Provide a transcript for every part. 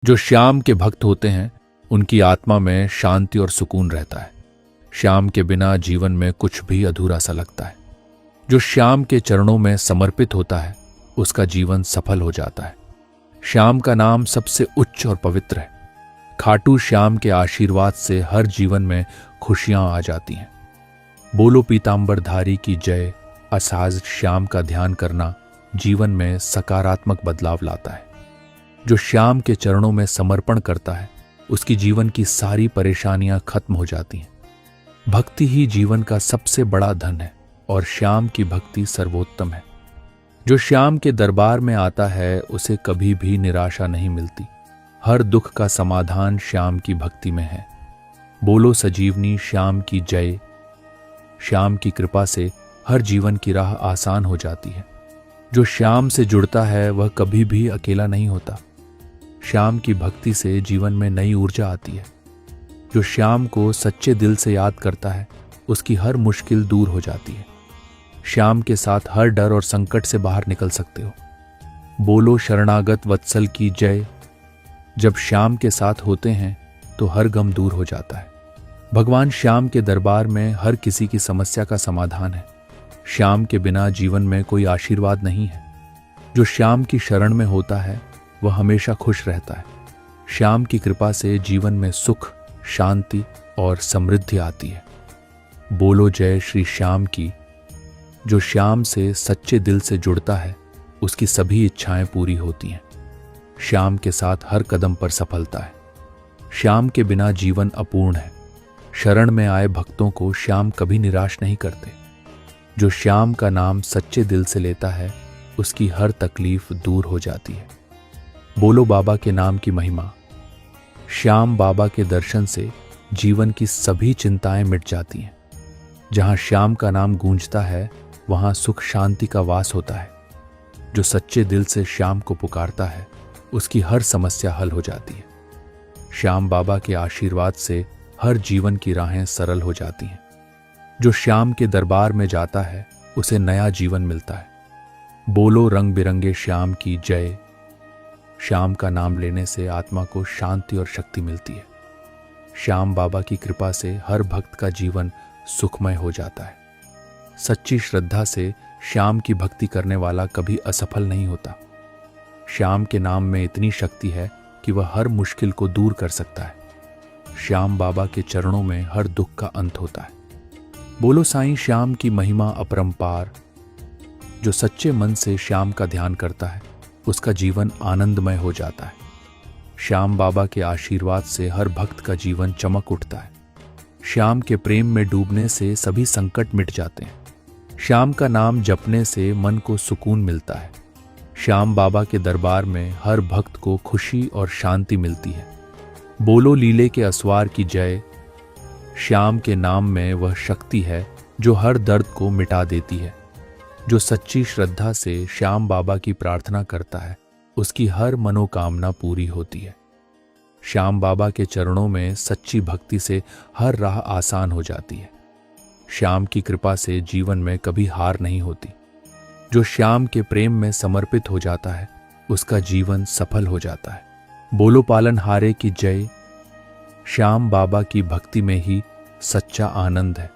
जो श्याम के भक्त होते हैं उनकी आत्मा में शांति और सुकून रहता है। श्याम के बिना जीवन में कुछ भी अधूरा सा लगता है। जो श्याम के चरणों में समर्पित होता है उसका जीवन सफल हो जाता है। श्याम का नाम सबसे उच्च और पवित्र है। खाटू श्याम के आशीर्वाद से हर जीवन में खुशियां आ जाती हैं। बोलो पीतांबरधारी की जय। असाज श्याम का ध्यान करना जीवन में सकारात्मक बदलाव लाता है। जो श्याम के चरणों में समर्पण करता है उसकी जीवन की सारी परेशानियां खत्म हो जाती हैं। भक्ति ही जीवन का सबसे बड़ा धन है और श्याम की भक्ति सर्वोत्तम है। जो श्याम के दरबार में आता है उसे कभी भी निराशा नहीं मिलती। हर दुख का समाधान श्याम की भक्ति में है। बोलो सजीवनी श्याम की जय। श्याम की कृपा से हर जीवन की राह आसान हो जाती है। जो श्याम से जुड़ता है वह कभी भी अकेला नहीं होता। श्याम की भक्ति से जीवन में नई ऊर्जा आती है। जो श्याम को सच्चे दिल से याद करता है उसकी हर मुश्किल दूर हो जाती है। श्याम के साथ हर डर और संकट से बाहर निकल सकते हो। बोलो शरणागत वत्सल की जय। जब श्याम के साथ होते हैं तो हर गम दूर हो जाता है। भगवान श्याम के दरबार में हर किसी की समस्या का समाधान है। श्याम के बिना जीवन में कोई आशीर्वाद नहीं है। जो श्याम की शरण में होता है वह हमेशा खुश रहता है। श्याम की कृपा से जीवन में सुख, शांति और समृद्धि आती है। बोलो जय श्री श्याम की। जो श्याम से सच्चे दिल से जुड़ता है उसकी सभी इच्छाएं पूरी होती हैं। श्याम के साथ हर कदम पर सफलता है। श्याम के बिना जीवन अपूर्ण है। शरण में आए भक्तों को श्याम कभी निराश नहीं करते। जो श्याम का नाम सच्चे दिल से लेता है उसकी हर तकलीफ दूर हो जाती है। बोलो बाबा के नाम की महिमा। श्याम बाबा के दर्शन से जीवन की सभी चिंताएं मिट जाती हैं। जहां श्याम का नाम गूंजता है वहां सुख शांति का वास होता है। जो सच्चे दिल से श्याम को पुकारता है उसकी हर समस्या हल हो जाती है। श्याम बाबा के आशीर्वाद से हर जीवन की राहें सरल हो जाती हैं। जो श्याम के दरबार में जाता है उसे नया जीवन मिलता है। बोलो रंग बिरंगे श्याम की जय। श्याम का नाम लेने से आत्मा को शांति और शक्ति मिलती है। श्याम बाबा की कृपा से हर भक्त का जीवन सुखमय हो जाता है। सच्ची श्रद्धा से श्याम की भक्ति करने वाला कभी असफल नहीं होता। श्याम के नाम में इतनी शक्ति है कि वह हर मुश्किल को दूर कर सकता है। श्याम बाबा के चरणों में हर दुख का अंत होता है। बोलो साईं श्याम की महिमा अपरंपार। जो सच्चे मन से श्याम का ध्यान करता है उसका जीवन आनंदमय हो जाता है। श्याम बाबा के आशीर्वाद से हर भक्त का जीवन चमक उठता है। श्याम के प्रेम में डूबने से सभी संकट मिट जाते हैं। श्याम का नाम जपने से मन को सुकून मिलता है। श्याम बाबा के दरबार में हर भक्त को खुशी और शांति मिलती है। बोलो लीले के असवार की जय। श्याम के नाम में वह शक्ति है जो हर दर्द को मिटा देती है। जो सच्ची श्रद्धा से श्याम बाबा की प्रार्थना करता है उसकी हर मनोकामना पूरी होती है। श्याम बाबा के चरणों में सच्ची भक्ति से हर राह आसान हो जाती है। श्याम की कृपा से जीवन में कभी हार नहीं होती। जो श्याम के प्रेम में समर्पित हो जाता है उसका जीवन सफल हो जाता है। बोलो पालनहारे की जय। श्याम बाबा की भक्ति में ही सच्चा आनंद है।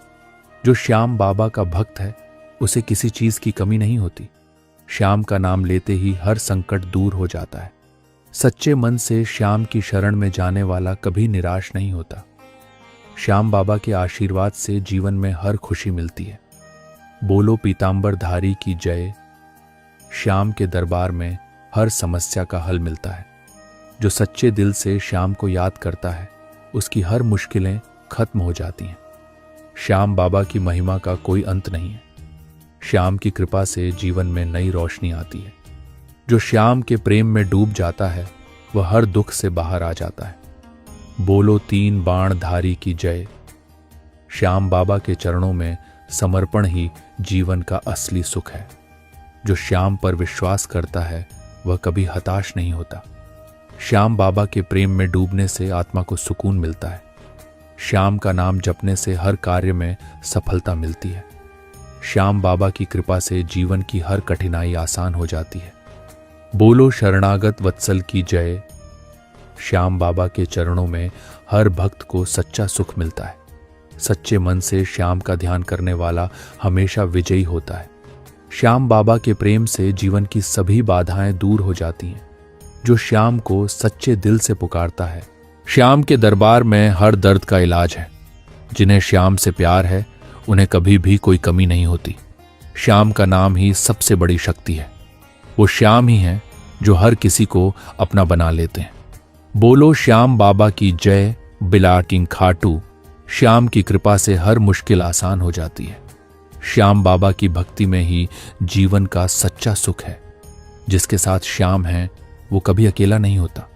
जो श्याम बाबा का भक्त है उसे किसी चीज की कमी नहीं होती। श्याम का नाम लेते ही हर संकट दूर हो जाता है। सच्चे मन से श्याम की शरण में जाने वाला कभी निराश नहीं होता। श्याम बाबा के आशीर्वाद से जीवन में हर खुशी मिलती है। बोलो पीतांबरधारी की जय। श्याम के दरबार में हर समस्या का हल मिलता है। जो सच्चे दिल से श्याम को याद करता है उसकी हर मुश्किलें खत्म हो जाती हैं। श्याम बाबा की महिमा का कोई अंत नहीं है। श्याम की कृपा से जीवन में नई रोशनी आती है। जो श्याम के प्रेम में डूब जाता है वह हर दुख से बाहर आ जाता है। बोलो तीन बाण धारी की जय। श्याम बाबा के चरणों में समर्पण ही जीवन का असली सुख है। जो श्याम पर विश्वास करता है वह कभी हताश नहीं होता। श्याम बाबा के प्रेम में डूबने से आत्मा को सुकून मिलता है। श्याम का नाम जपने से हर कार्य में सफलता मिलती है। श्याम बाबा की कृपा से जीवन की हर कठिनाई आसान हो जाती है। बोलो शरणागत वत्सल की जय। श्याम बाबा के चरणों में हर भक्त को सच्चा सुख मिलता है। सच्चे मन से श्याम का ध्यान करने वाला हमेशा विजयी होता है। श्याम बाबा के प्रेम से जीवन की सभी बाधाएं दूर हो जाती हैं। जो श्याम को सच्चे दिल से पुकारता है, श्याम के दरबार में हर दर्द का इलाज है। जिन्हें श्याम से प्यार है, उन्हें कभी भी कोई कमी नहीं होती। श्याम का नाम ही सबसे बड़ी शक्ति है। वो श्याम ही है जो हर किसी को अपना बना लेते हैं। बोलो श्याम बाबा की जय, बिला किंग खाटू। श्याम की कृपा से हर मुश्किल आसान हो जाती है। श्याम बाबा की भक्ति में ही जीवन का सच्चा सुख है। जिसके साथ श्याम है वो कभी अकेला नहीं होता।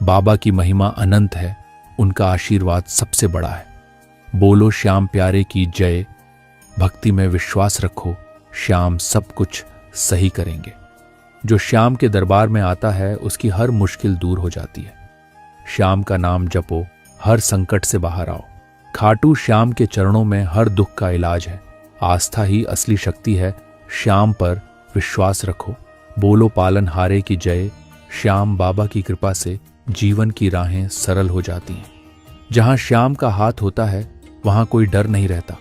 बाबा की महिमा अनंत है, उनका आशीर्वाद सबसे बड़ा है। बोलो श्याम प्यारे की जय। भक्ति में विश्वास रखो, श्याम सब कुछ सही करेंगे। जो श्याम के दरबार में आता है उसकी हर मुश्किल दूर हो जाती है। श्याम का नाम जपो, हर संकट से बाहर आओ। खाटू श्याम के चरणों में हर दुख का इलाज है। आस्था ही असली शक्ति है, श्याम पर विश्वास रखो। बोलो पालनहारे की जय। श्याम बाबा की कृपा से जीवन की राहें सरल हो जाती हैं। जहां श्याम का हाथ होता है वहां कोई डर नहीं रहता।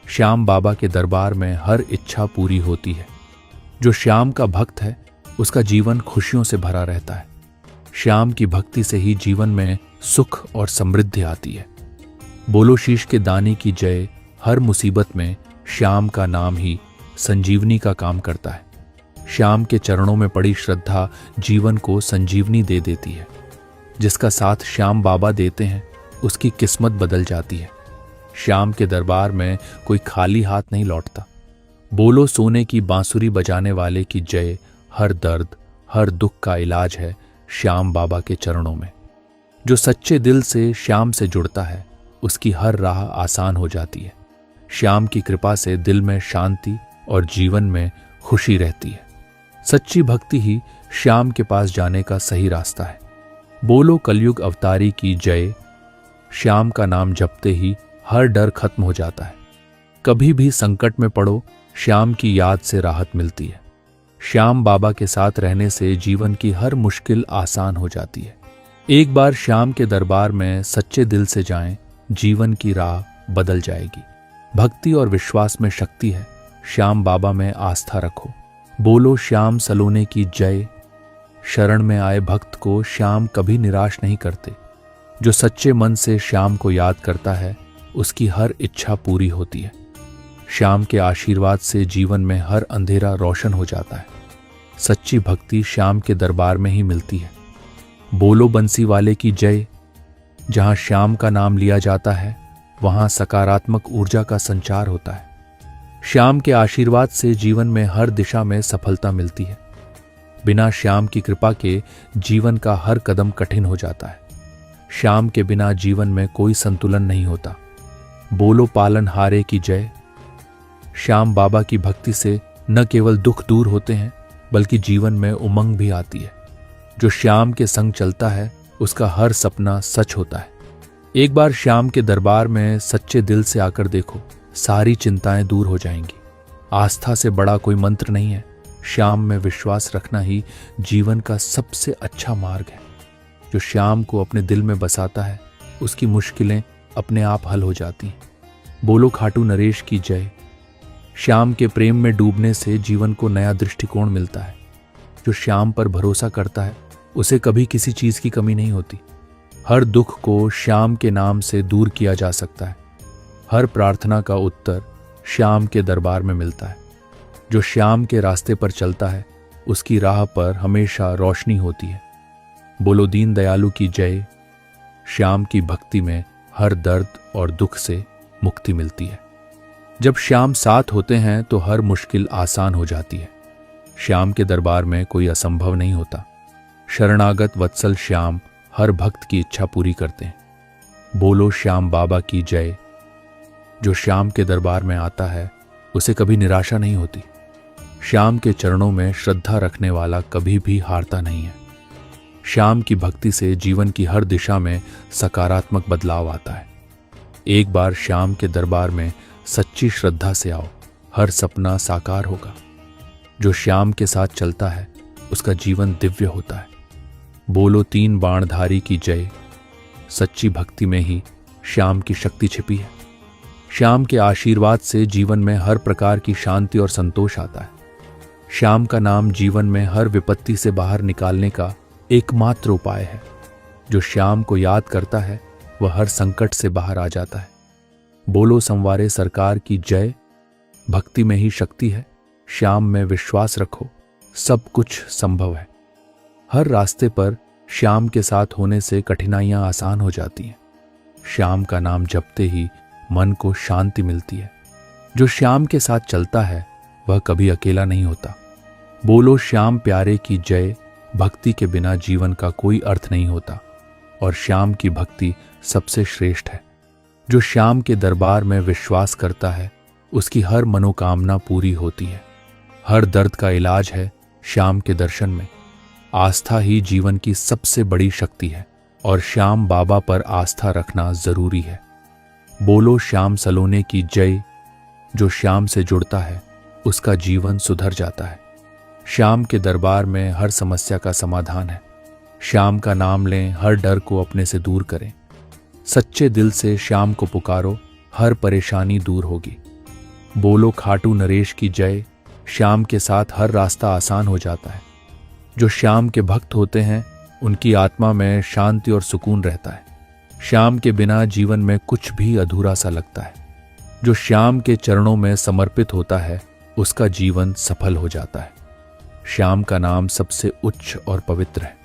श्याम बाबा के दरबार में हर इच्छा पूरी होती है। जो श्याम का भक्त है उसका जीवन खुशियों से भरा रहता है। श्याम की भक्ति से ही जीवन में सुख और समृद्धि आती है। बोलो शीश के दानी की जय। हर मुसीबत में श्याम का नाम ही संजीवनी का काम करता है। श्याम के चरणों में पड़ी श्रद्धा जीवन को संजीवनी दे देती है। जिसका साथ श्याम बाबा देते हैं उसकी किस्मत बदल जाती है। श्याम के दरबार में कोई खाली हाथ नहीं लौटता। बोलो सोने की बांसुरी बजाने वाले की जय। हर दर्द, हर दुख का इलाज है श्याम बाबा के चरणों में। जो सच्चे दिल से श्याम से जुड़ता है उसकी हर राह आसान हो जाती है। श्याम की कृपा से दिल में शांति और जीवन में खुशी रहती है। सच्ची भक्ति ही श्याम के पास जाने का सही रास्ता है। बोलो कलयुग अवतारी की जय। श्याम का नाम जपते ही हर डर खत्म हो जाता है। कभी भी संकट में पड़ो, श्याम की याद से राहत मिलती है। श्याम बाबा के साथ रहने से जीवन की हर मुश्किल आसान हो जाती है। एक बार श्याम के दरबार में सच्चे दिल से जाएं, जीवन की राह बदल जाएगी। भक्ति और विश्वास में शक्ति है, श्याम बाबा में आस्था रखो। बोलो श्याम सलोने की जय। शरण में आए भक्त को श्याम कभी निराश नहीं करते। जो सच्चे मन से श्याम को याद करता है उसकी हर इच्छा पूरी होती है। श्याम के आशीर्वाद से जीवन में हर अंधेरा रोशन हो जाता है। सच्ची भक्ति श्याम के दरबार में ही मिलती है। बोलो बंसी वाले की जय। जहां श्याम का नाम लिया जाता है वहां सकारात्मक ऊर्जा का संचार होता है। श्याम के आशीर्वाद से जीवन में हर दिशा में सफलता मिलती है। बिना श्याम की कृपा के जीवन का हर कदम कठिन हो जाता है। श्याम के बिना जीवन में कोई संतुलन नहीं होता। बोलो पालनहारे की जय। श्याम बाबा की भक्ति से न केवल दुख दूर होते हैं बल्कि जीवन में उमंग भी आती है। जो श्याम के संग चलता है उसका हर सपना सच होता है। एक बार श्याम के दरबार में सच्चे दिल से आकर देखो, सारी चिंताएं दूर हो जाएंगी। आस्था से बड़ा कोई मंत्र नहीं है। श्याम में विश्वास रखना ही जीवन का सबसे अच्छा मार्ग है। जो श्याम को अपने दिल में बसाता है उसकी मुश्किलें अपने आप हल हो जाती हैं। बोलो खाटू नरेश की जय। श्याम के प्रेम में डूबने से जीवन को नया दृष्टिकोण मिलता है। जो श्याम पर भरोसा करता है उसे कभी किसी चीज की कमी नहीं होती। हर दुख को श्याम के नाम से दूर किया जा सकता है। हर प्रार्थना का उत्तर श्याम के दरबार में मिलता है। जो श्याम के रास्ते पर चलता है उसकी राह पर हमेशा रोशनी होती है। बोलो दीन दयालु की जय। श्याम की भक्ति में हर दर्द और दुख से मुक्ति मिलती है। जब श्याम साथ होते हैं तो हर मुश्किल आसान हो जाती है। श्याम के दरबार में कोई असंभव नहीं होता। शरणागत वत्सल श्याम हर भक्त की इच्छा पूरी करते हैं। बोलो श्याम बाबा की जय। जो श्याम के दरबार में आता है उसे कभी निराशा नहीं होती। श्याम के चरणों में श्रद्धा रखने वाला कभी भी हारता नहीं है। श्याम की भक्ति से जीवन की हर दिशा में सकारात्मक बदलाव आता है। एक बार श्याम के दरबार में सच्ची श्रद्धा से आओ, हर सपना साकार होगा। जो श्याम के साथ चलता है उसका जीवन दिव्य होता है। बोलो तीन बाणधारी की जय। सच्ची भक्ति में ही श्याम की शक्ति छिपी है। श्याम के आशीर्वाद से जीवन में हर प्रकार की शांति और संतोष आता है। श्याम का नाम जीवन में हर विपत्ति से बाहर निकालने का एकमात्र उपाय है। जो श्याम को याद करता है वह हर संकट से बाहर आ जाता है। बोलो संवारे सरकार की जय। भक्ति में ही शक्ति है। श्याम में विश्वास रखो, सब कुछ संभव है। हर रास्ते पर श्याम के साथ होने से कठिनाइयां आसान हो जाती हैं। श्याम का नाम जपते ही मन को शांति मिलती है। जो श्याम के साथ चलता है वह कभी अकेला नहीं होता। बोलो श्याम प्यारे की जय। भक्ति के बिना जीवन का कोई अर्थ नहीं होता और श्याम की भक्ति सबसे श्रेष्ठ है। जो श्याम के दरबार में विश्वास करता है उसकी हर मनोकामना पूरी होती है। हर दर्द का इलाज है श्याम के दर्शन में। आस्था ही जीवन की सबसे बड़ी शक्ति है और श्याम बाबा पर आस्था रखना जरूरी है। बोलो श्याम सलोने की जय। जो श्याम से जुड़ता है उसका जीवन सुधर जाता है। श्याम के दरबार में हर समस्या का समाधान है। श्याम का नाम लें, हर डर को अपने से दूर करें। सच्चे दिल से श्याम को पुकारो, हर परेशानी दूर होगी। बोलो खाटू नरेश की जय। श्याम के साथ हर रास्ता आसान हो जाता है। जो श्याम के भक्त होते हैं उनकी आत्मा में शांति और सुकून रहता है। श्याम के बिना जीवन में कुछ भी अधूरा सा लगता है। जो श्याम के चरणों में समर्पित होता है उसका जीवन सफल हो जाता है। श्याम का नाम सबसे उच्च और पवित्र है।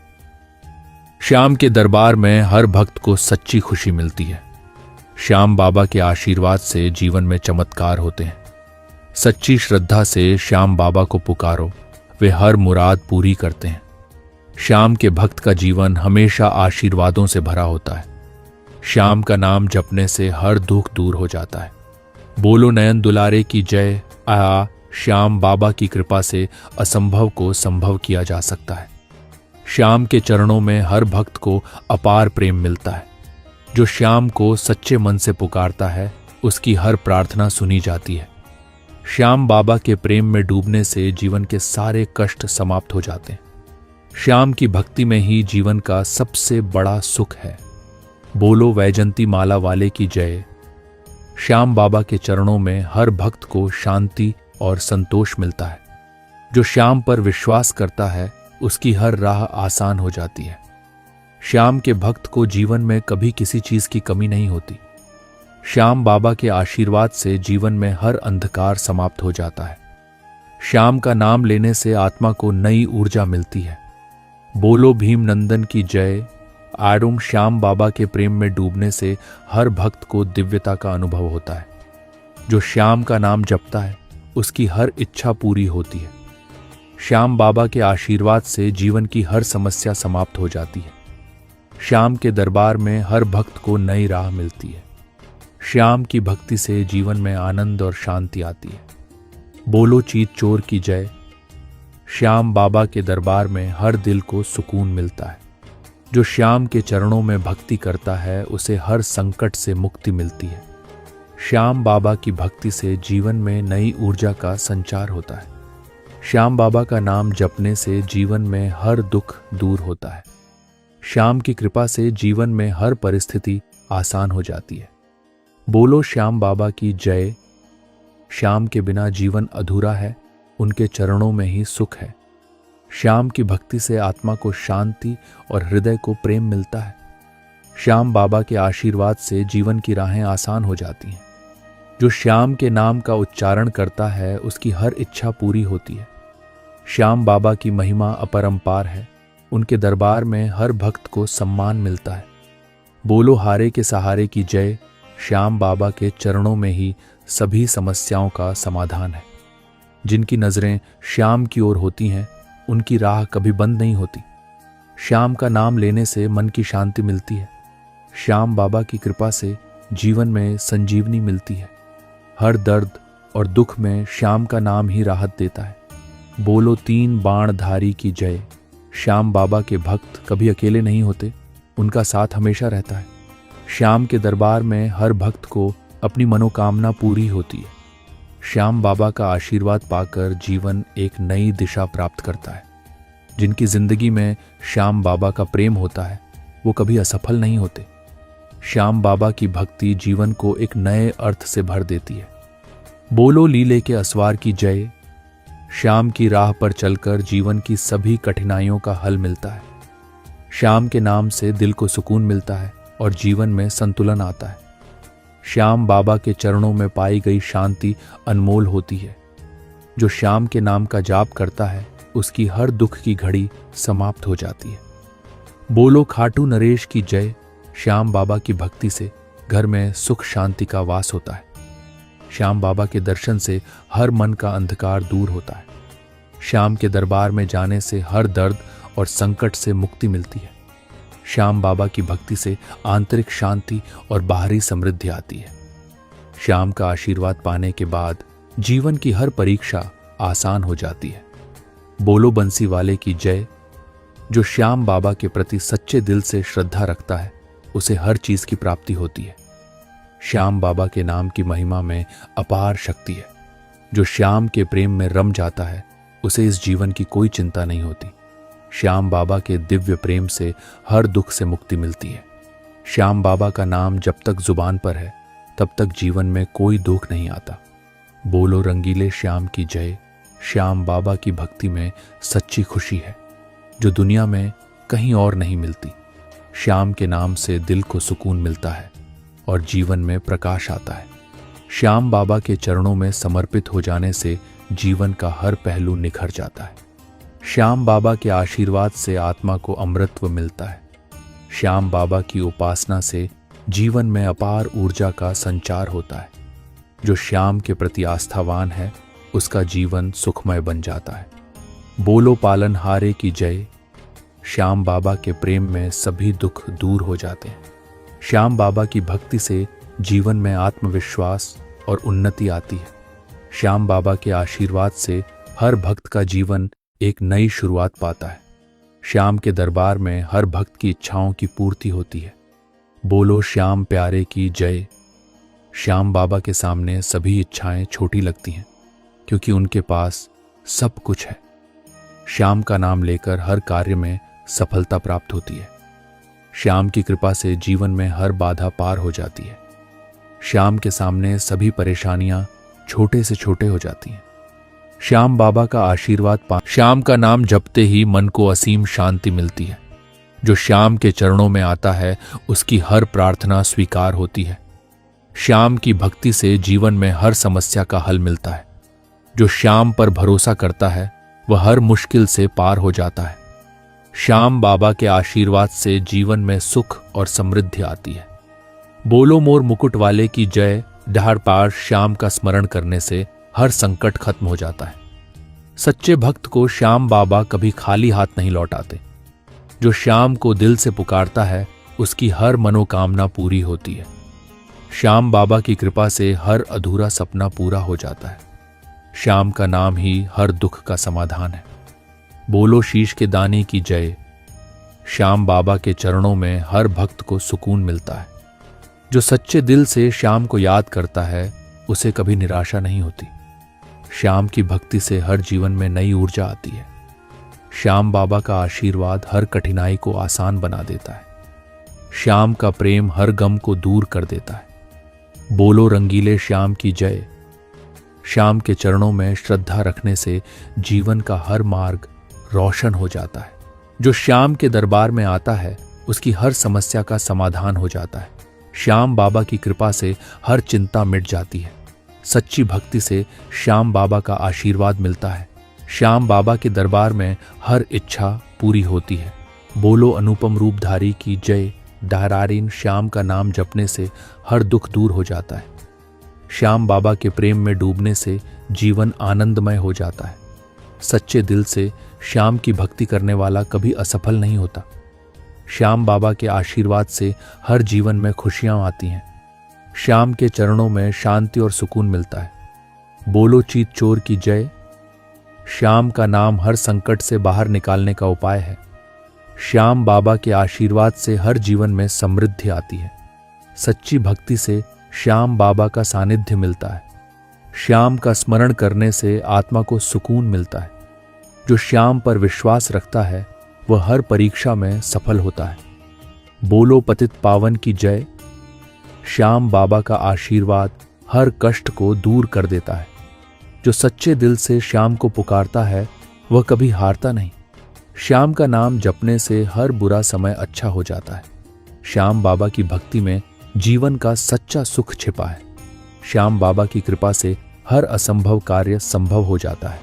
श्याम के दरबार में हर भक्त को सच्ची खुशी मिलती है। श्याम बाबा के आशीर्वाद से जीवन में चमत्कार होते हैं। सच्ची श्रद्धा से श्याम बाबा को पुकारो, वे हर मुराद पूरी करते हैं। श्याम के भक्त का जीवन हमेशा आशीर्वादों से भरा होता है। श्याम का नाम जपने से हर दुख दूर हो जाता है। बोलो नयन दुलारे की जय। श्याम बाबा की कृपा से असंभव को संभव किया जा सकता है। श्याम के चरणों में हर भक्त को अपार प्रेम मिलता है। जो श्याम को सच्चे मन से पुकारता है उसकी हर प्रार्थना सुनी जाती है। श्याम बाबा के प्रेम में डूबने से जीवन के सारे कष्ट समाप्त हो जाते हैं। श्याम की भक्ति में ही जीवन का सबसे बड़ा सुख है। बोलो वैजंती माला वाले की जय। श्याम बाबा के चरणों में हर भक्त को शांति और संतोष मिलता है। जो श्याम पर विश्वास करता है उसकी हर राह आसान हो जाती है। श्याम के भक्त को जीवन में कभी किसी चीज की कमी नहीं होती। श्याम बाबा के आशीर्वाद से जीवन में हर अंधकार समाप्त हो जाता है। श्याम का नाम लेने से आत्मा को नई ऊर्जा मिलती है। बोलो भीम नंदन की जय। श्याम बाबा के प्रेम में डूबने से हर भक्त को दिव्यता का अनुभव होता है। जो श्याम का नाम जपता है उसकी हर इच्छा पूरी होती है। श्याम बाबा के आशीर्वाद से जीवन की हर समस्या समाप्त हो जाती है। श्याम के दरबार में हर भक्त को नई राह मिलती है। श्याम की भक्ति से जीवन में आनंद और शांति आती है। बोलो चीत चोर की जय। श्याम बाबा के दरबार में हर दिल को सुकून मिलता है। जो श्याम के चरणों में भक्ति करता है उसे हर संकट से मुक्ति मिलती है। श्याम बाबा की भक्ति से जीवन में नई ऊर्जा का संचार होता है। श्याम बाबा का नाम जपने से जीवन में हर दुख दूर होता है। श्याम की कृपा से जीवन में हर परिस्थिति आसान हो जाती है। बोलो श्याम बाबा की जय। श्याम के बिना जीवन अधूरा है, उनके चरणों में ही सुख है। श्याम की भक्ति से आत्मा को शांति और हृदय को प्रेम मिलता है। श्याम बाबा के आशीर्वाद से जीवन की राहें आसान हो जाती हैं। जो श्याम के नाम का उच्चारण करता है उसकी हर इच्छा पूरी होती है। श्याम बाबा की महिमा अपरंपार है। उनके दरबार में हर भक्त को सम्मान मिलता है। बोलो हारे के सहारे की जय। श्याम बाबा के चरणों में ही सभी समस्याओं का समाधान है। जिनकी नजरें श्याम की ओर होती हैं उनकी राह कभी बंद नहीं होती। श्याम का नाम लेने से मन की शांति मिलती है। श्याम बाबा की कृपा से जीवन में संजीवनी मिलती है। हर दर्द और दुख में श्याम का नाम ही राहत देता है। बोलो तीन बाणधारी की जय। श्याम बाबा के भक्त कभी अकेले नहीं होते, उनका साथ हमेशा रहता है। श्याम के दरबार में हर भक्त को अपनी मनोकामना पूरी होती है। श्याम बाबा का आशीर्वाद पाकर जीवन एक नई दिशा प्राप्त करता है। जिनकी जिंदगी में श्याम बाबा का प्रेम होता है वो कभी असफल नहीं होते। श्याम बाबा की भक्ति जीवन को एक नए अर्थ से भर देती है। बोलो लीले के असवार की जय। श्याम की राह पर चलकर जीवन की सभी कठिनाइयों का हल मिलता है। श्याम के नाम से दिल को सुकून मिलता है और जीवन में संतुलन आता है। श्याम बाबा के चरणों में पाई गई शांति अनमोल होती है। जो श्याम के नाम का जाप करता है उसकी हर दुख की घड़ी समाप्त हो जाती है। बोलो खाटू नरेश की जय। श्याम बाबा की भक्ति से घर में सुख शांति का वास होता है। श्याम बाबा के दर्शन से हर मन का अंधकार दूर होता है। श्याम के दरबार में जाने से हर दर्द और संकट से मुक्ति मिलती है। श्याम बाबा की भक्ति से आंतरिक शांति और बाहरी समृद्धि आती है। श्याम का आशीर्वाद पाने के बाद जीवन की हर परीक्षा आसान हो जाती है। बोलो बंसी वाले की जय। जो श्याम बाबा के प्रति सच्चे दिल से श्रद्धा रखता है उसे हर चीज की प्राप्ति होती है। श्याम बाबा के नाम की महिमा में अपार शक्ति है। जो श्याम के प्रेम में रम जाता है उसे इस जीवन की कोई चिंता नहीं होती। श्याम बाबा के दिव्य प्रेम से हर दुख से मुक्ति मिलती है। श्याम बाबा का नाम जब तक जुबान पर है तब तक जीवन में कोई दुख नहीं आता। बोलो रंगीले श्याम की जय। श्याम बाबा की भक्ति में सच्ची खुशी है जो दुनिया में कहीं और नहीं मिलती। श्याम के नाम से दिल को सुकून मिलता है और जीवन में प्रकाश आता है। श्याम बाबा के चरणों में समर्पित हो जाने से जीवन का हर पहलू निखर जाता है। श्याम बाबा के आशीर्वाद से आत्मा को अमृतत्व मिलता है। श्याम बाबा की उपासना से जीवन में अपार ऊर्जा का संचार होता है। जो श्याम के प्रति आस्थावान है उसका जीवन सुखमय बन जाता है। बोलो पालनहारे की जय। श्याम बाबा के प्रेम में सभी दुख दूर हो जाते हैं। श्याम बाबा की भक्ति से जीवन में आत्मविश्वास और उन्नति आती है। श्याम बाबा के आशीर्वाद से हर भक्त का जीवन एक नई शुरुआत पाता है। श्याम के दरबार में हर भक्त की इच्छाओं की पूर्ति होती है। बोलो श्याम प्यारे की जय। श्याम बाबा के सामने सभी इच्छाएं छोटी लगती हैं क्योंकि उनके पास सब कुछ है। श्याम का नाम लेकर हर कार्य में सफलता प्राप्त होती है। श्याम की कृपा से जीवन में हर बाधा पार हो जाती है। श्याम के सामने सभी परेशानियां छोटे से छोटे हो जाती हैं। श्याम बाबा का आशीर्वाद श्याम का नाम जपते ही मन को असीम शांति मिलती है। जो श्याम के चरणों में आता है उसकी हर प्रार्थना स्वीकार होती है। श्याम की भक्ति से जीवन में हर समस्या का हल मिलता है। जो श्याम पर भरोसा करता है वह हर मुश्किल से पार हो जाता है। श्याम बाबा के आशीर्वाद से जीवन में सुख और समृद्धि आती है। बोलो मोर मुकुट वाले की जय। डहाड़ पार श्याम का स्मरण करने से हर संकट खत्म हो जाता है। सच्चे भक्त को श्याम बाबा कभी खाली हाथ नहीं लौटाते। जो श्याम को दिल से पुकारता है उसकी हर मनोकामना पूरी होती है। श्याम बाबा की कृपा से हर अधूरा सपना पूरा हो जाता है। श्याम का नाम ही हर दुख का समाधान है। बोलो शीश के दाने की जय। श्याम बाबा के चरणों में हर भक्त को सुकून मिलता है। जो सच्चे दिल से श्याम को याद करता है उसे कभी निराशा नहीं होती। श्याम की भक्ति से हर जीवन में नई ऊर्जा आती है। श्याम बाबा का आशीर्वाद हर कठिनाई को आसान बना देता है। श्याम का प्रेम हर गम को दूर कर देता है। बोलो रंगीले श्याम की जय। श्याम के चरणों में श्रद्धा रखने से जीवन का हर मार्ग रोशन हो जाता है। जो श्याम के दरबार में आता है उसकी हर समस्या का समाधान हो जाता है। श्याम बाबा की कृपा से हर चिंता मिट जाती है। सच्ची भक्ति से श्याम बाबा का आशीर्वाद मिलता है। श्याम बाबा के दरबार में हर इच्छा पूरी होती है। बोलो अनुपम रूपधारी की जय। दारारीन श्याम का नाम जपने से हर दुख दूर हो जाता है। श्याम बाबा के प्रेम में डूबने से जीवन आनंदमय हो जाता है। सच्चे दिल से श्याम की भक्ति करने वाला कभी असफल नहीं होता। श्याम बाबा के आशीर्वाद से हर जीवन में खुशियां आती हैं। श्याम के चरणों में शांति और सुकून मिलता है। बोलो चीत चोर की जय। श्याम का नाम हर संकट से बाहर निकालने का उपाय है। श्याम बाबा के आशीर्वाद से हर जीवन में समृद्धि आती है। सच्ची भक्ति से श्याम बाबा का सानिध्य मिलता है। श्याम का स्मरण करने से आत्मा को सुकून मिलता है। जो श्याम पर विश्वास रखता है वह हर परीक्षा में सफल होता है। बोलो पतित पावन की जय। श्याम बाबा का आशीर्वाद हर कष्ट को दूर कर देता है। जो सच्चे दिल से श्याम को पुकारता है वह कभी हारता नहीं। श्याम का नाम जपने से हर बुरा समय अच्छा हो जाता है। श्याम बाबा की भक्ति में जीवन का सच्चा सुख छिपा है। श्याम बाबा की कृपा से हर असंभव कार्य संभव हो जाता है।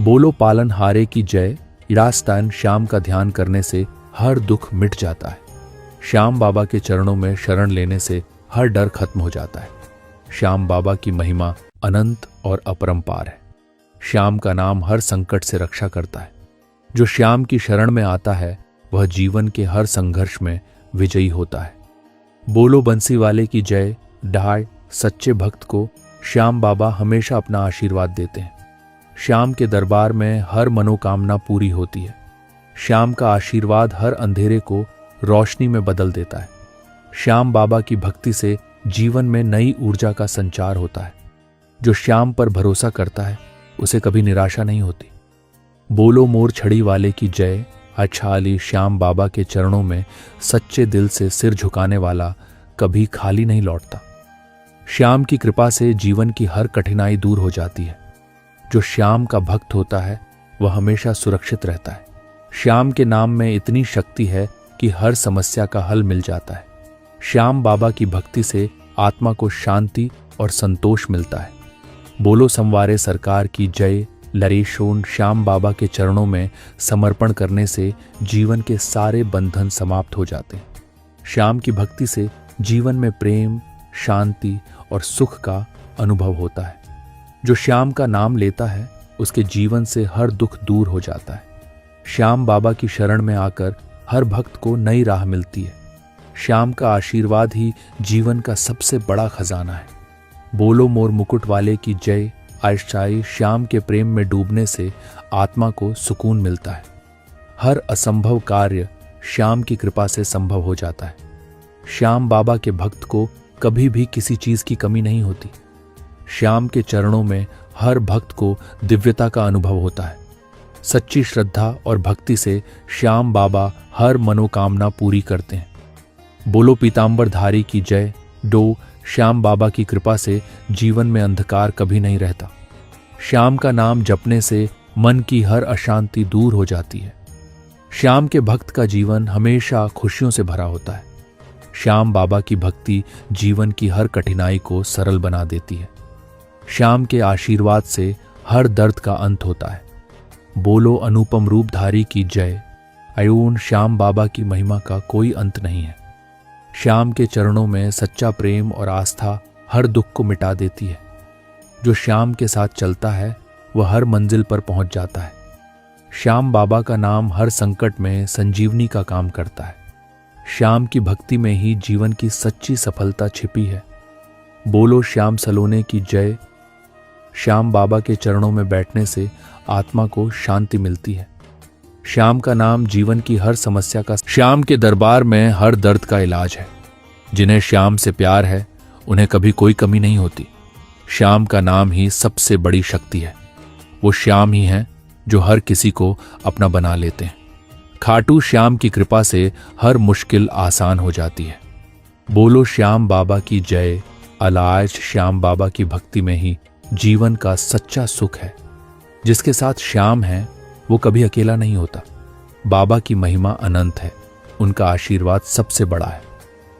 बोलो पालनहारे की जय। रास्तान श्याम का ध्यान करने से हर दुख मिट जाता है। श्याम बाबा के चरणों में शरण लेने से हर डर खत्म हो जाता है। श्याम बाबा की महिमा अनंत और अपरंपार है। श्याम का नाम हर संकट से रक्षा करता है। जो श्याम की शरण में आता है वह जीवन के हर संघर्ष में विजयी होता है। बोलो बंसी वाले की जय। ढाई सच्चे भक्त को श्याम बाबा हमेशा अपना आशीर्वाद देते हैं। श्याम के दरबार में हर मनोकामना पूरी होती है। श्याम का आशीर्वाद हर अंधेरे को रोशनी में बदल देता है। श्याम बाबा की भक्ति से जीवन में नई ऊर्जा का संचार होता है। जो श्याम पर भरोसा करता है उसे कभी निराशा नहीं होती। बोलो मोर छड़ी वाले की जय। अच्छा अली श्याम बाबा के चरणों में सच्चे दिल से सिर झुकाने वाला कभी खाली नहीं लौटता। श्याम की कृपा से जीवन की हर कठिनाई दूर हो जाती है। जो श्याम का भक्त होता है वह हमेशा सुरक्षित रहता है। श्याम के नाम में इतनी शक्ति है कि हर समस्या का हल मिल जाता है। श्याम बाबा की भक्ति से आत्मा को शांति और संतोष मिलता है। बोलो संवारे सरकार की जय। लरेशोन श्याम बाबा के चरणों में समर्पण करने से जीवन के सारे बंधन समाप्त हो जाते हैं। श्याम की भक्ति से जीवन में प्रेम, शांति और सुख का अनुभव होता है। जो श्याम का नाम लेता है उसके जीवन से हर दुख दूर हो जाता है। श्याम बाबा की शरण में आकर हर भक्त को नई राह मिलती है। श्याम का आशीर्वाद ही जीवन का सबसे बड़ा खजाना है। बोलो मोर मुकुट वाले की जय। आयशाई श्याम के प्रेम में डूबने से आत्मा को सुकून मिलता है। हर असंभव कार्य श्याम की कृपा से संभव हो जाता है। श्याम बाबा के भक्त को कभी भी किसी चीज की कमी नहीं होती। श्याम के चरणों में हर भक्त को दिव्यता का अनुभव होता है। सच्ची श्रद्धा और भक्ति से श्याम बाबा हर मनोकामना पूरी करते हैं। बोलो पीतांबर धारी की जय। डो श्याम बाबा की कृपा से जीवन में अंधकार कभी नहीं रहता। श्याम का नाम जपने से मन की हर अशांति दूर हो जाती है। श्याम के भक्त का जीवन हमेशा खुशियों से भरा होता है। श्याम बाबा की भक्ति जीवन की हर कठिनाई को सरल बना देती है। श्याम के आशीर्वाद से हर दर्द का अंत होता है। बोलो अनुपम रूपधारी की जय। अयोन श्याम बाबा की महिमा का कोई अंत नहीं है। श्याम के चरणों में सच्चा प्रेम और आस्था हर दुख को मिटा देती है। जो श्याम के साथ चलता है वह हर मंजिल पर पहुंच जाता है। श्याम बाबा का नाम हर संकट में संजीवनी का काम करता है। श्याम की भक्ति में ही जीवन की सच्ची सफलता छिपी है। बोलो श्याम सलोने की जय। श्याम बाबा के चरणों में बैठने से आत्मा को शांति मिलती है। श्याम का नाम जीवन की हर समस्या का, श्याम के दरबार में हर दर्द का इलाज है। जिन्हें श्याम से प्यार है उन्हें कभी कोई कमी नहीं होती। श्याम का नाम ही सबसे बड़ी शक्ति है। वो श्याम ही हैं जो हर किसी को अपना बना लेते हैं। खाटू श्याम की कृपा से हर मुश्किल आसान हो जाती है। बोलो श्याम बाबा की जय। अलाज श्याम बाबा की भक्ति में ही जीवन का सच्चा सुख है। जिसके साथ श्याम है वो कभी अकेला नहीं होता। बाबा की महिमा अनंत है। उनका आशीर्वाद सबसे बड़ा है।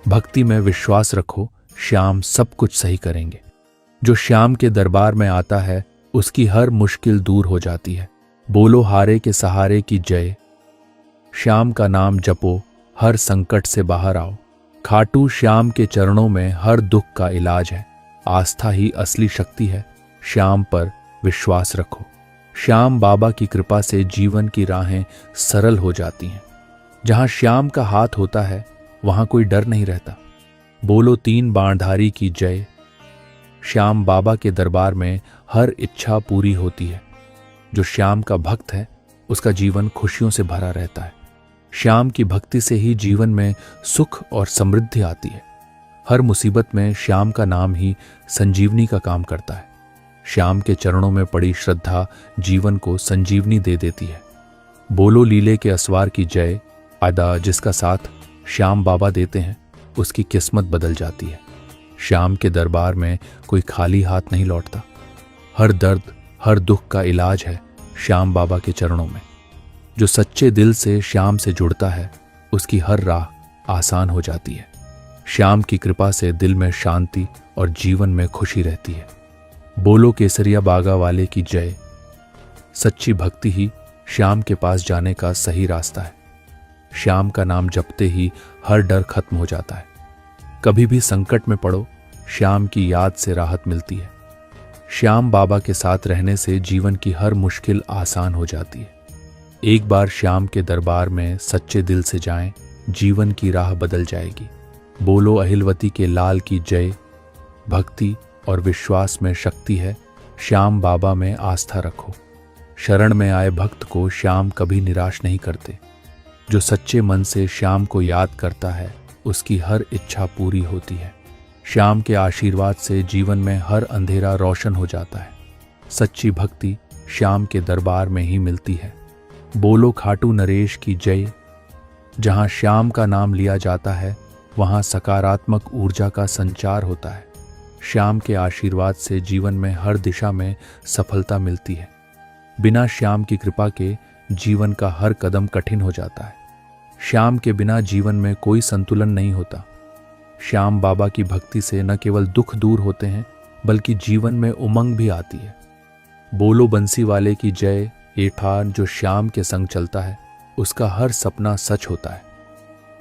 भक्ति में विश्वास रखो, श्याम सब कुछ सही करेंगे। जो श्याम के दरबार में आता है उसकी हर मुश्किल दूर हो जाती है। बोलो हारे के सहारे की जय। श्याम का नाम जपो, हर संकट से बाहर आओ। खाटू श्याम के चरणों में हर दुख का इलाज है। आस्था ही असली शक्ति है। श्याम पर विश्वास रखो। श्याम बाबा की कृपा से जीवन की राहें सरल हो जाती हैं। जहां श्याम का हाथ होता है वहां कोई डर नहीं रहता। बोलो तीन बाणधारी की जय। श्याम बाबा के दरबार में हर इच्छा पूरी होती है। जो श्याम का भक्त है उसका जीवन खुशियों से भरा रहता है। श्याम की भक्ति से ही जीवन में सुख और समृद्धि आती है। हर मुसीबत में श्याम का नाम ही संजीवनी का काम करता है। श्याम के चरणों में पड़ी श्रद्धा जीवन को संजीवनी दे देती है। बोलो लीले के असवार की जय। अदा जिसका साथ श्याम बाबा देते हैं उसकी किस्मत बदल जाती है। श्याम के दरबार में कोई खाली हाथ नहीं लौटता। हर दर्द, हर दुख का इलाज है श्याम बाबा के चरणों में। जो सच्चे दिल से श्याम से जुड़ता है उसकी हर राह आसान हो जाती है। श्याम की कृपा से दिल में शांति और जीवन में खुशी रहती है। बोलो केसरिया बागा वाले की जय। सच्ची भक्ति ही श्याम के पास जाने का सही रास्ता है। श्याम का नाम जपते ही हर डर खत्म हो जाता है। कभी भी संकट में पड़ो, श्याम की याद से राहत मिलती है। श्याम बाबा के साथ रहने से जीवन की हर मुश्किल आसान हो जाती है। एक बार श्याम के दरबार में सच्चे दिल से जाएं, जीवन की राह बदल जाएगी। बोलो अहिलवती के लाल की जय। भक्ति और विश्वास में शक्ति है, श्याम बाबा में आस्था रखो। शरण में आए भक्त को श्याम कभी निराश नहीं करते। जो सच्चे मन से श्याम को याद करता है उसकी हर इच्छा पूरी होती है। श्याम के आशीर्वाद से जीवन में हर अंधेरा रोशन हो जाता है। सच्ची भक्ति श्याम के दरबार में ही मिलती है। बोलो खाटू नरेश की जय। जहां श्याम का नाम लिया जाता है वहां सकारात्मक ऊर्जा का संचार होता है। श्याम के आशीर्वाद से जीवन में हर दिशा में सफलता मिलती है। बिना श्याम की कृपा के जीवन का हर कदम कठिन हो जाता है। श्याम के बिना जीवन में कोई संतुलन नहीं होता। श्याम बाबा की भक्ति से न केवल दुख दूर होते हैं बल्कि जीवन में उमंग भी आती है। बोलो बंसी वाले की जय। ये ठान जो श्याम के संग चलता है उसका हर सपना सच होता है।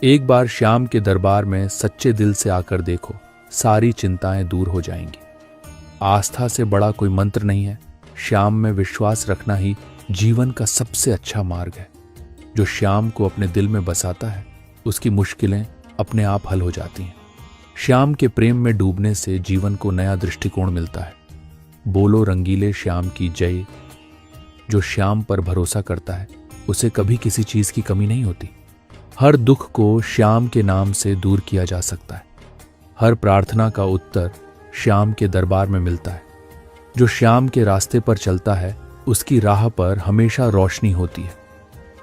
एक बार श्याम के दरबार में सच्चे दिल से आकर देखो, सारी चिंताएं दूर हो जाएंगी। आस्था से बड़ा कोई मंत्र नहीं है। श्याम में विश्वास रखना ही जीवन का सबसे अच्छा मार्ग है। जो श्याम को अपने दिल में बसाता है उसकी मुश्किलें अपने आप हल हो जाती हैं। श्याम के प्रेम में डूबने से जीवन को नया दृष्टिकोण मिलता है। बोलो रंगीले श्याम की जय। जो श्याम पर भरोसा करता है उसे कभी किसी चीज की कमी नहीं होती। हर दुख को श्याम के नाम से दूर किया जा सकता है। हर प्रार्थना का उत्तर श्याम के दरबार में मिलता है। जो श्याम के रास्ते पर चलता है उसकी राह पर हमेशा रोशनी होती है।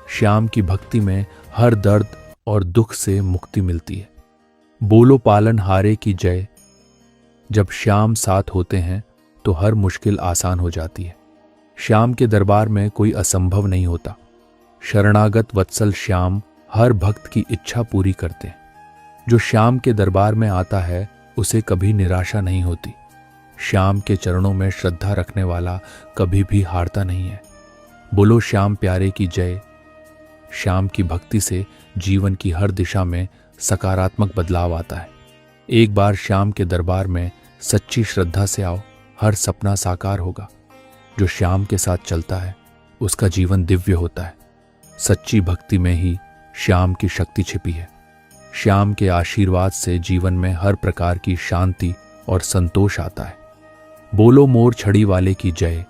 श्याम की भक्ति में हर दर्द और दुख से मुक्ति मिलती है। बोलो पालन हारे की जय। जब श्याम साथ होते हैं तो हर मुश्किल आसान हो जाती है। श्याम के दरबार में कोई असंभव नहीं होता। शरणागत वत्सल श्याम हर भक्त की इच्छा पूरी करते हैं। जो श्याम के दरबार में आता है उसे कभी निराशा नहीं होती। श्याम के चरणों में श्रद्धा रखने वाला कभी भी हारता नहीं है। बोलो श्याम प्यारे की जय। श्याम की भक्ति से जीवन की हर दिशा में सकारात्मक बदलाव आता है। एक बार श्याम के दरबार में सच्ची श्रद्धा से आओ, हर सपना साकार होगा। जो श्याम के साथ चलता है उसका जीवन दिव्य होता है। सच्ची भक्ति में ही श्याम की शक्ति छिपी है। श्याम के आशीर्वाद से जीवन में हर प्रकार की शांति और संतोष आता है। बोलो मोर छड़ी वाले की जय।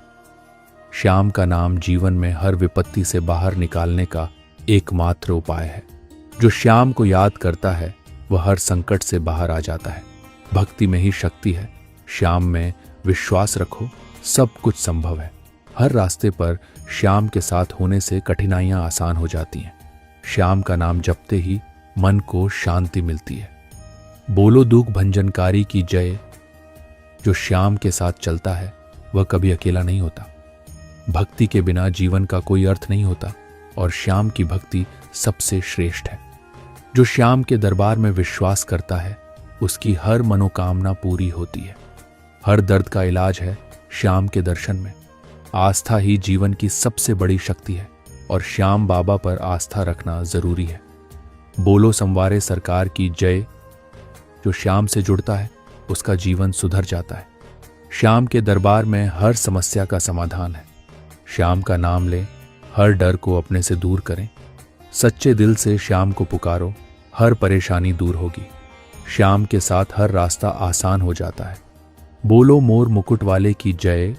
श्याम का नाम जीवन में हर विपत्ति से बाहर निकालने का एकमात्र उपाय है। जो श्याम को याद करता है वह हर संकट से बाहर आ जाता है। भक्ति में ही शक्ति है। श्याम में विश्वास रखो, सब कुछ संभव है। हर रास्ते पर श्याम के साथ होने से कठिनाइयां आसान हो जाती हैं। श्याम का नाम जपते ही मन को शांति मिलती है। बोलो दुख भंजनकारी की जय। जो श्याम के साथ चलता है वह कभी अकेला नहीं होता। भक्ति के बिना जीवन का कोई अर्थ नहीं होता और श्याम की भक्ति सबसे श्रेष्ठ है। जो श्याम के दरबार में विश्वास करता है उसकी हर मनोकामना पूरी होती है। हर दर्द का इलाज है श्याम के दर्शन में। आस्था ही जीवन की सबसे बड़ी शक्ति है और श्याम बाबा पर आस्था रखना जरूरी है। बोलो संवारे सरकार की जय। जो श्याम से जुड़ता है उसका जीवन सुधर जाता है। श्याम के दरबार में हर समस्या का समाधान है। श्याम का नाम ले, हर डर को अपने से दूर करें। सच्चे दिल से श्याम को पुकारो, हर परेशानी दूर होगी। श्याम के साथ हर रास्ता आसान हो जाता है। बोलो मोर मुकुट वाले की जय।